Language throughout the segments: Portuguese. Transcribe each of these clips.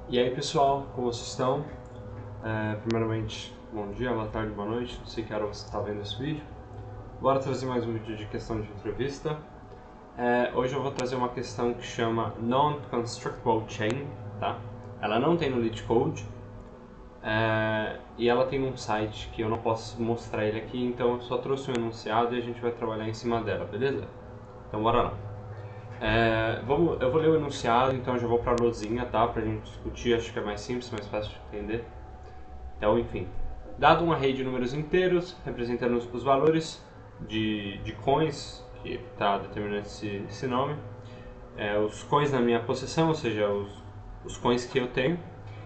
E aí pessoal, como vocês estão? Primeiramente, bom dia, boa tarde, boa noite, não sei que hora você está vendo esse vídeo. Bora trazer mais um vídeo de questão de entrevista. Hoje eu vou trazer uma questão que chama Non-Constructible Chain, tá? Ela não tem no LeetCode, e ela tem um site que eu não posso mostrar ele aqui, então eu só trouxe um enunciado e a gente vai trabalhar em cima dela, beleza? Então bora lá. Eu vou ler o enunciado, então eu já vou para a lousinha, tá? Pra gente discutir, acho que é mais simples, mais fácil de entender. Então, enfim. Dado um array de números inteiros, representando os valores de coins, que está determinando esse nome, os coins na minha possessão, ou seja, os coins que eu tenho,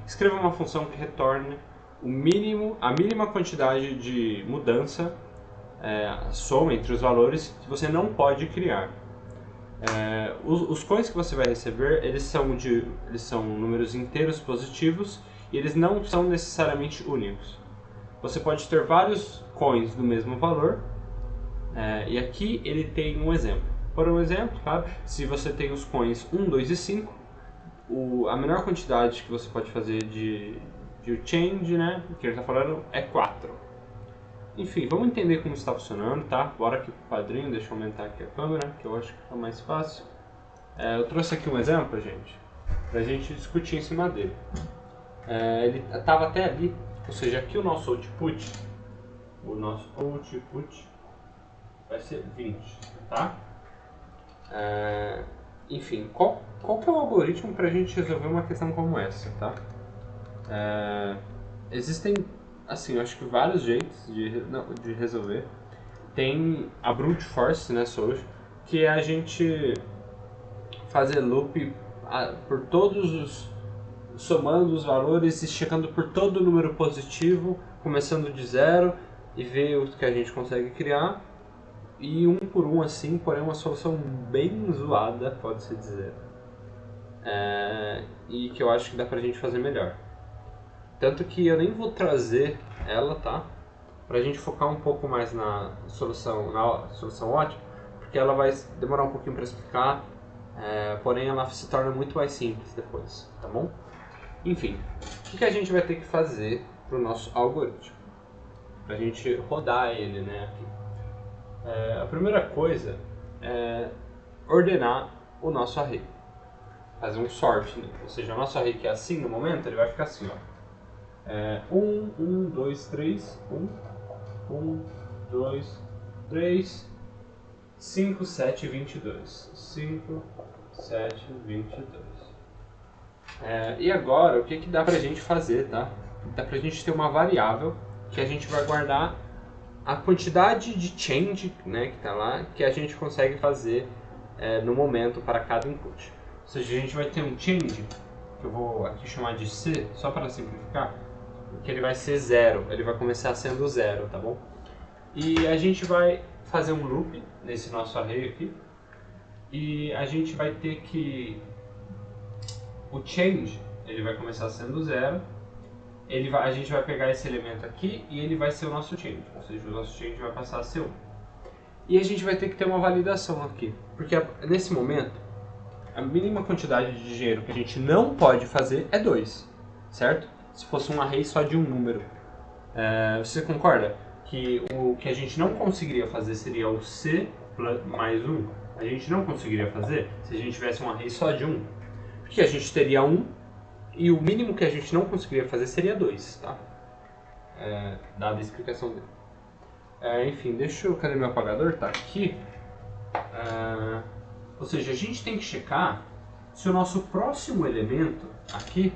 escreva uma função que retorne a mínima quantidade de mudança, a soma entre os valores que você não pode criar. Os coins que você vai receber, eles são números inteiros positivos e eles não são necessariamente únicos. Você pode ter vários coins do mesmo valor, e aqui ele tem um exemplo. Por um exemplo, tá? Se você tem os coins 1, 2 e 5, a menor quantidade que você pode fazer de change, né, que ele está falando, é 4. Enfim, vamos entender como está funcionando, tá? Bora aqui pro padrinho, deixa eu aumentar aqui a câmera, que eu acho que fica mais fácil. Eu trouxe aqui um exemplo, gente, pra gente discutir em cima dele. Ele estava até ali, ou seja, aqui o nosso output vai ser 20, tá? Enfim, qual que é o algoritmo para a gente resolver uma questão como essa, tá? Existem, assim, eu acho que vários jeitos de resolver. Tem a brute force, né, Sojo, que é a gente fazer loop por somando os valores e checando por todo o número positivo, começando de zero e ver o que a gente consegue criar. E um por um assim, porém uma solução bem zoada, pode-se dizer. E que eu acho que dá pra gente fazer melhor. Tanto que eu nem vou trazer ela, tá? Pra gente focar um pouco mais na solução ótima, porque ela vai demorar um pouquinho pra explicar, porém ela se torna muito mais simples depois, tá bom? Enfim, o que a gente vai ter que fazer pro nosso algoritmo? Pra gente rodar ele, né, aqui. A primeira coisa é ordenar o nosso array. Fazer um sort, né? Ou seja, o nosso array que é assim no momento, ele vai ficar assim, ó. 1, 2, 3, 1, 2, 3, 5, 7, 22. 5, 7, 22. E agora, o que dá pra gente fazer, tá? Dá pra gente ter uma variável que a gente vai guardar a quantidade de change, né, que tá lá, que a gente consegue fazer no momento para cada input. Ou seja, a gente vai ter um change, que eu vou aqui chamar de C, só para simplificar, que ele vai ser 0, ele vai começar sendo 0, tá bom? E a gente vai fazer um loop nesse nosso array aqui, e a gente vai ter que o change, ele vai começar sendo 0, a gente vai pegar esse elemento aqui e ele vai ser o nosso change, ou seja, o nosso change vai passar a ser 1. E a gente vai ter que ter uma validação aqui, porque nesse momento, a mínima quantidade de dinheiro que a gente não pode fazer é 2, certo? Se fosse um array só de um número. Você concorda que o que a gente não conseguiria fazer seria o C mais 1? A gente não conseguiria fazer se a gente tivesse um array só de 1. Porque a gente teria 1 e o mínimo que a gente não conseguiria fazer seria 2, tá? Dada a explicação dele. Enfim, cadê meu apagador? Tá aqui. Ou seja, a gente tem que checar se o nosso próximo elemento aqui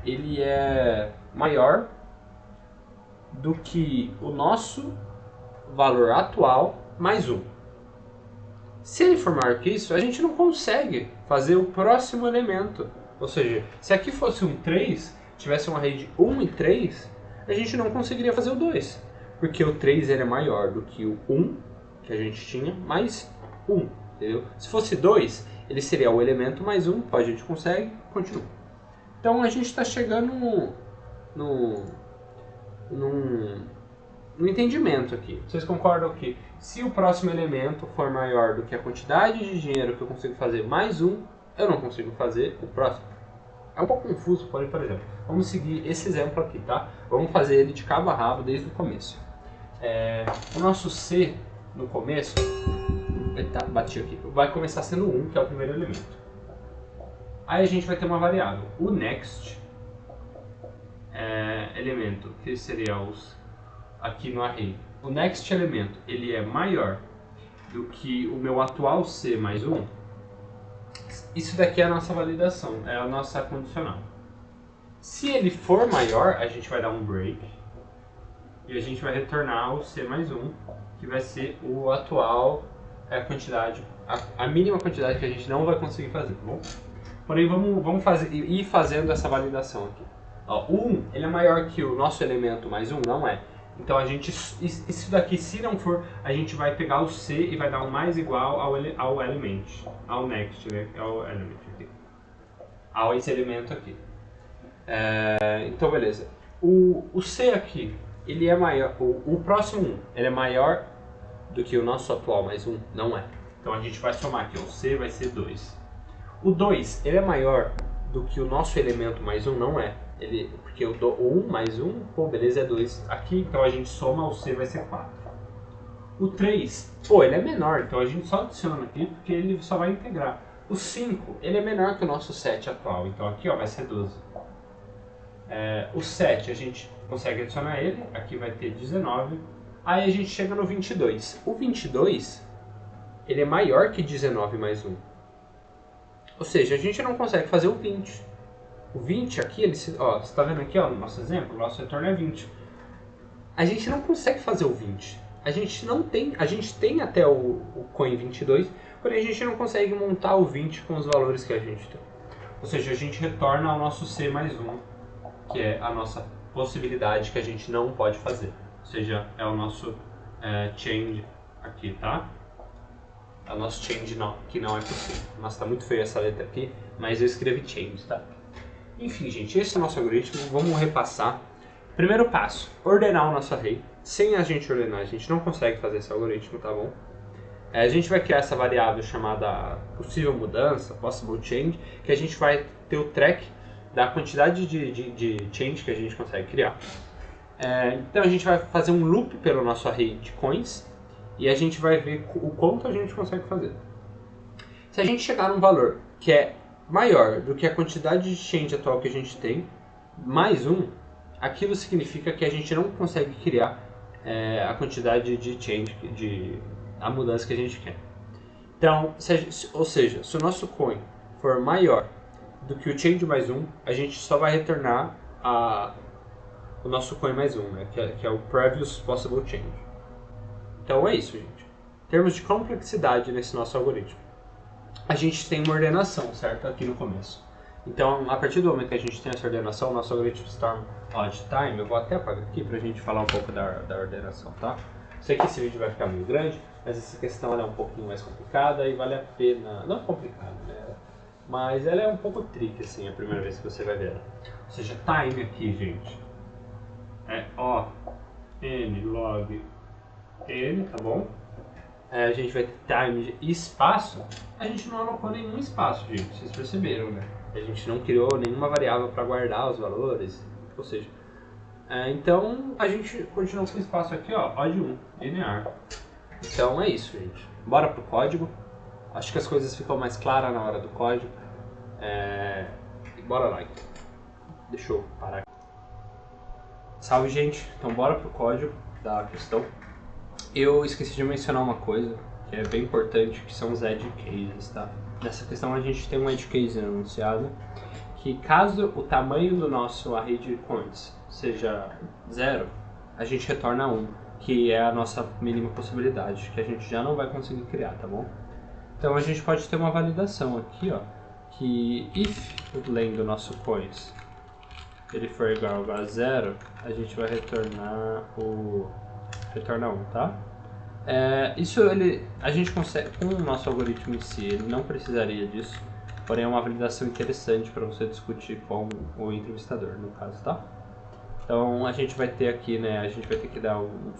ele é maior do que o nosso valor atual mais 1. Se ele for maior que isso, a gente não consegue fazer o próximo elemento. Ou seja, se aqui fosse um 3, tivesse um array de 1 e 3, a gente não conseguiria fazer o 2. Porque o 3 ele é maior do que o 1 que a gente tinha, mais 1. Entendeu? Se fosse 2, ele seria o elemento mais 1, a gente consegue, continua. Então a gente está chegando no entendimento aqui. Vocês concordam que se o próximo elemento for maior do que a quantidade de dinheiro que eu consigo fazer mais 1, eu não consigo fazer o próximo. É um pouco confuso, porém, por exemplo, vamos seguir esse exemplo aqui, tá? Vamos fazer ele de cabo a rabo desde o começo. O nosso C no começo, eita, bati aqui, vai começar sendo 1, que é o primeiro elemento. Aí a gente vai ter uma variável, o next elemento, que seria aqui no array. O next elemento, ele é maior do que o meu atual C mais 1. Isso daqui é a nossa validação, é a nossa condicional. Se ele for maior, a gente vai dar um break e a gente vai retornar o C mais 1, que vai ser o atual quantidade, a mínima quantidade que a gente não vai conseguir fazer, tá bom? Porém, vamos ir fazendo essa validação aqui. Ó, o 1 ele é maior que o nosso elemento mais 1, não é? Então isso daqui, se não for, a gente vai pegar o C e vai dar um mais igual ao element, ao next, né? Ao element aqui. Ao esse elemento aqui. Então beleza. O C aqui, ele é maior, o próximo 1, ele é maior do que o nosso atual mais 1? Não é. Então a gente vai somar aqui, o C vai ser 2. O 2, ele é maior do que o nosso elemento mais 1? Não é. Porque o 1 mais 1, pô, beleza, é 2 aqui, então a gente soma, o C vai ser 4. O 3, pô, ele é menor, então a gente só adiciona aqui, porque ele só vai integrar. O 5, ele é menor que o nosso 7 atual, então aqui ó, vai ser 12. O 7, a gente consegue adicionar ele, aqui vai ter 19. Aí a gente chega no 22. O 22, ele é maior que 19 mais 1. Ou seja, a gente não consegue fazer o 20. O 20 aqui, você está vendo aqui ó, no nosso exemplo, o nosso retorno é 20. A gente não consegue fazer o 20. A gente tem até o coin 22, porém a gente não consegue montar o 20 com os valores que a gente tem. Ou seja, a gente retorna ao nosso C mais 1, que é a nossa possibilidade que a gente não pode fazer. Ou seja, é o nosso change aqui, tá? É o nosso change que não é possível. Nossa, tá muito feia essa letra aqui, mas eu escrevi change, tá? Enfim, gente, esse é o nosso algoritmo. Vamos repassar. Primeiro passo, ordenar o nosso array. Sem a gente ordenar, a gente não consegue fazer esse algoritmo, tá bom? A gente vai criar essa variável chamada possível mudança, possible change, que a gente vai ter o track da quantidade de change que a gente consegue criar. Então a gente vai fazer um loop pelo nosso array de coins e a gente vai ver o quanto a gente consegue fazer. Se a gente chegar num valor que é maior do que a quantidade de change atual que a gente tem, mais 1, aquilo significa que a gente não consegue criar a quantidade de change, a mudança que a gente quer. Então, ou seja, se o nosso coin for maior do que o change mais 1, a gente só vai retornar o nosso coin mais 1, né, que é o previous possible change. Então é isso, gente. Em termos de complexidade nesse nosso algoritmo, a gente tem uma ordenação, certo? Aqui no começo. Então, a partir do momento que a gente tem essa ordenação, o nosso algoritmo Storm Odd Time, eu vou até apagar aqui pra gente falar um pouco da ordenação, tá? Sei que esse vídeo vai ficar muito grande, mas essa questão ela é um pouquinho mais complicada e vale a pena... Não complicada, né? Mas ela é um pouco tricky, assim, a primeira vez que você vai ver ela. Ou seja, time aqui, gente, é O, N, log, N, tá bom? A gente vai ter time e espaço. A gente não alocou nenhum espaço, gente, vocês perceberam, né? A gente não criou nenhuma variável para guardar os valores, ou seja... então a gente continua com o espaço aqui, ó, odd1, linear. Então é isso, gente. Bora pro código. Acho que as coisas ficam mais claras na hora do código. Bora lá, então. Deixa eu parar aqui. Salve, gente. Então bora pro código da questão. Eu esqueci de mencionar uma coisa que é bem importante, que são os edge cases, tá? Nessa questão a gente tem um edge case anunciado, que caso o tamanho do nosso array de coins seja 0, a gente retorna 1, que é a nossa mínima possibilidade, que a gente já não vai conseguir criar, tá bom? Então a gente pode ter uma validação aqui, ó, que if o len do nosso coins ele for igual a 0, a gente vai retornar retorna 1, tá? Isso a gente consegue, com o nosso algoritmo em si, ele não precisaria disso, porém é uma validação interessante para você discutir com o entrevistador, no caso, tá? Então a gente vai ter aqui, né, a gente vai ter que dar um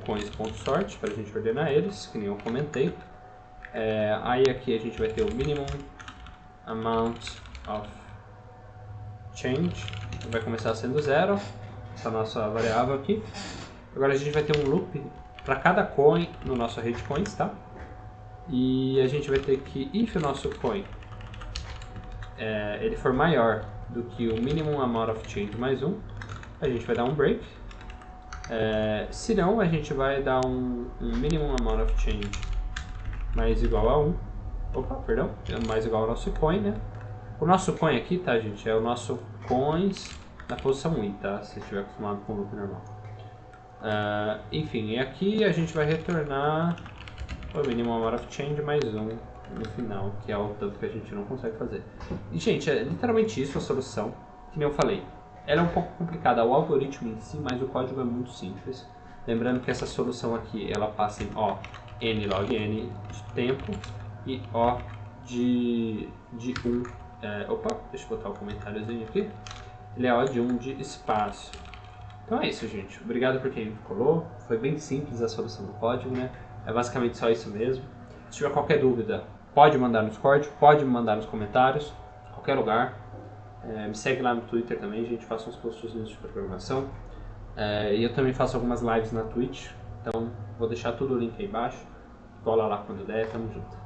coins.sort para a gente ordenar eles, que nem eu comentei. Aí aqui a gente vai ter o minimum amount of change vai começar sendo 0, essa nossa variável aqui. Agora a gente vai ter um loop para cada coin no nosso array de coins, tá? E a gente vai ter que, if o nosso coin ele for maior do que o minimum amount of change mais 1, a gente vai dar um break. Se não, a gente vai dar um minimum amount of change mais igual a 1. Opa, perdão, mais igual ao nosso coin, né? O nosso coin aqui, tá, gente, é o nosso coins na posição i, tá? Se estiver acostumado com o loop normal. Enfim, e aqui a gente vai retornar o minimum amount of change mais 1 no final, que é o tanto que a gente não consegue fazer. E, gente, é literalmente isso a solução, que nem eu falei. Ela é um pouco complicada, o algoritmo em si, mas o código é muito simples. Lembrando que essa solução aqui, ela passa em O n log n de tempo e O de 1. Opa, deixa eu botar o comentáriozinho aqui. Ele é O de 1 de espaço. Então é isso, gente. Obrigado por quem colou. Foi bem simples a solução do código, né? É basicamente só isso mesmo. Se tiver qualquer dúvida, pode mandar no Discord, pode me mandar nos comentários, qualquer lugar. Me segue lá no Twitter também, gente. Faço uns posts de programação. E eu também faço algumas lives na Twitch. Então vou deixar tudo o link aí embaixo. Cola lá quando der, tamo junto.